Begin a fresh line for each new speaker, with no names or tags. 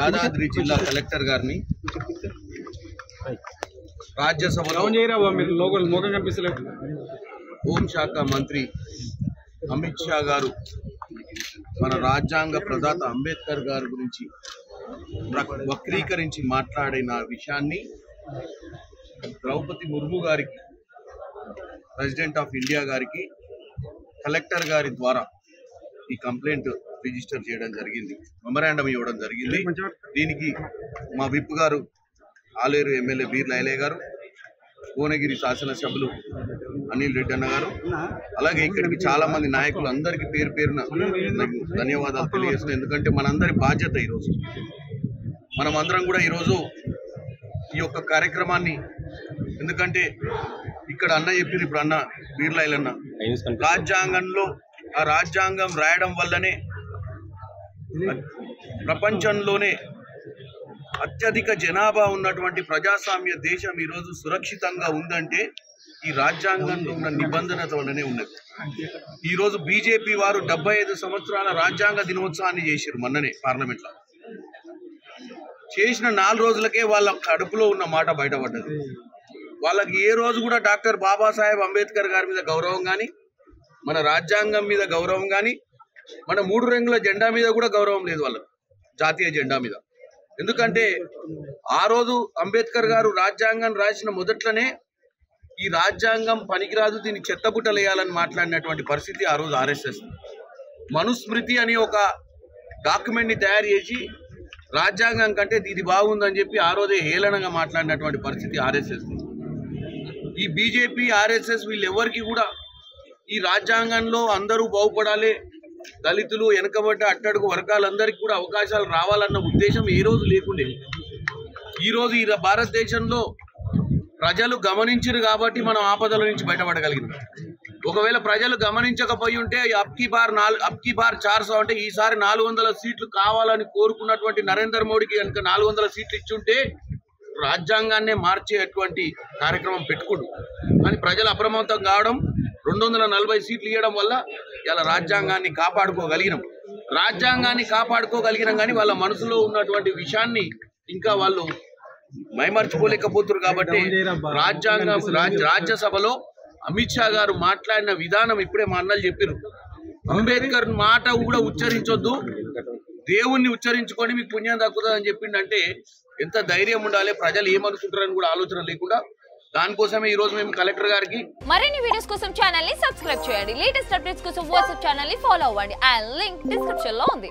యాదాద్రి జిల్లా కలెక్టర్ గారిని రాజ్యసభలో హోంశాఖ మంత్రి అమిత్ షా గారు మన రాజ్యాంగ ప్రదాత అంబేద్కర్ గారి గురించి వక్రీకరించి మాట్లాడిన విషయాన్ని ద్రౌపది ముర్ము గారికి, ప్రెసిడెంట్ ఆఫ్ ఇండియా గారికి కలెక్టర్ గారి ద్వారా ఈ కంప్లైంట్ రిజిస్టర్ చేయడం జరిగింది, మెమరాండం ఇవ్వడం జరిగింది. దీనికి మా విప్ గారు ఆలేరు ఎమ్మెల్యే బీర్ల ఐలయ్య గారు, భువనగిరి శాసనసభ్యులు అనిల్ రెడ్డి అన్న గారు, అలాగే ఇక్కడికి చాలా మంది నాయకులు అందరికీ పేరు పేరున ధన్యవాదాలు తెలియజేస్తున్నాం. ఎందుకంటే మనందరి బాధ్యత ఈరోజు, మనం అందరం కూడా ఈరోజు ఈ యొక్క కార్యక్రమాన్ని, ఎందుకంటే ఇక్కడ అన్న చెప్పింది, ఇప్పుడు అన్న బీర్ల ఐలన్న రాజ్యాంగంలో ఆ రాజ్యాంగం రాయడం వల్లనే ప్రపంచంలోనే అత్యధిక జనాభా ఉన్నటువంటి ప్రజాస్వామ్య దేశం ఈరోజు సురక్షితంగా ఉందంటే ఈ రాజ్యాంగంలో ఉన్న నిబంధనల వల్లనే ఉన్నది. ఈరోజు బీజేపీ వారు 75 సంవత్సరాల రాజ్యాంగ దినోత్సవాన్ని చేశారు మొన్ననే పార్లమెంట్లో. చేసిన 4 రోజులకే వాళ్ళ కడుపులో ఉన్న మాట బయటపడ్డది. వాళ్ళకి ఏ రోజు కూడా డాక్టర్ బాబాసాహెబ్ అంబేద్కర్ గారి మీద గౌరవం కానీ, మన రాజ్యాంగం మీద గౌరవం కానీ, మన 3 రంగుల జెండా మీద కూడా గౌరవం లేదు వాళ్ళకు, జాతీయ జెండా మీద. ఎందుకంటే ఆ రోజు అంబేద్కర్ గారు రాజ్యాంగం రాసిన మొదట్లోనే ఈ రాజ్యాంగం పనికిరాదు, దీన్ని చెత్తబుట్టలు వేయాలని మాట్లాడినటువంటి పరిస్థితి ఆ రోజు ఆర్ఎస్ఎస్. మనుస్మృతి అని ఒక డాక్యుమెంట్ని తయారు చేసి రాజ్యాంగం కంటే ఇది బాగుందని చెప్పి ఆ రోజే హేళనగా మాట్లాడినటువంటి పరిస్థితి ఆర్ఎస్ఎస్. ఈ బీజేపీ, ఆర్ఎస్ఎస్ వీళ్ళెవరికి కూడా ఈ రాజ్యాంగంలో అందరూ బాగుపడాలి, దళితులు, వెనుకబడ్డ అట్టడుగు వర్గాలందరికీ కూడా అవకాశాలు రావాలన్న ఉద్దేశం ఏ రోజు లేకుండే. ఈరోజు ఈ భారతదేశంలో ప్రజలు గమనించారు కాబట్టి మనం ఆపదల నుంచి బయటపడగలిగినాం. ఒకవేళ ప్రజలు గమనించకపోయి ఉంటే అబ్కీ బార్ 400 అంటే ఈసారి 400 సీట్లు కావాలని కోరుకున్నటువంటి నరేంద్ర మోడీకి కనుక 400 సీట్లు ఇచ్చుంటే రాజ్యాంగాన్నే మార్చేటువంటి కార్యక్రమం పెట్టుకోడు. కానీ ప్రజలు అప్రమత్తం కావడం, 240 సీట్లు ఇవ్వడం వల్ల ఇలా రాజ్యాంగాన్ని కాపాడుకోగలిగినాం కానీ వాళ్ళ మనసులో ఉన్నటువంటి విషయాన్ని ఇంకా వాళ్ళు మైమర్చిపోలేకపోతున్నారు. కాబట్టి రాజ్యసభలో అమిత్ షా గారు మాట్లాడిన విధానం ఇప్పుడే మా అన్నలు చెప్పారు. అంబేద్కర్ మాట కూడా ఉచ్చరించొద్దు, దేవుణ్ణి ఉచ్చరించుకొని మీకు పుణ్యం దక్కుతుందని చెప్పిండంటే ఎంత ధైర్యం ఉండాలి, ప్రజలు ఏమనుకుంటారని కూడా ఆలోచన లేకుండా. దానికోసమే ఈ రోజు మేము కలెక్టర్ గారికి
మరిన్ని వీడియోస్ కోసం ఛానల్ ని సబ్స్క్రైబ్ చేయండి. లేటెస్ట్ అప్డేట్స్ కోసం వాట్సాప్ ఛానల్ ని ఫాలో అవ్వండి. ఆ లింక్ డిస్క్రిప్షన్ లో ఉంది.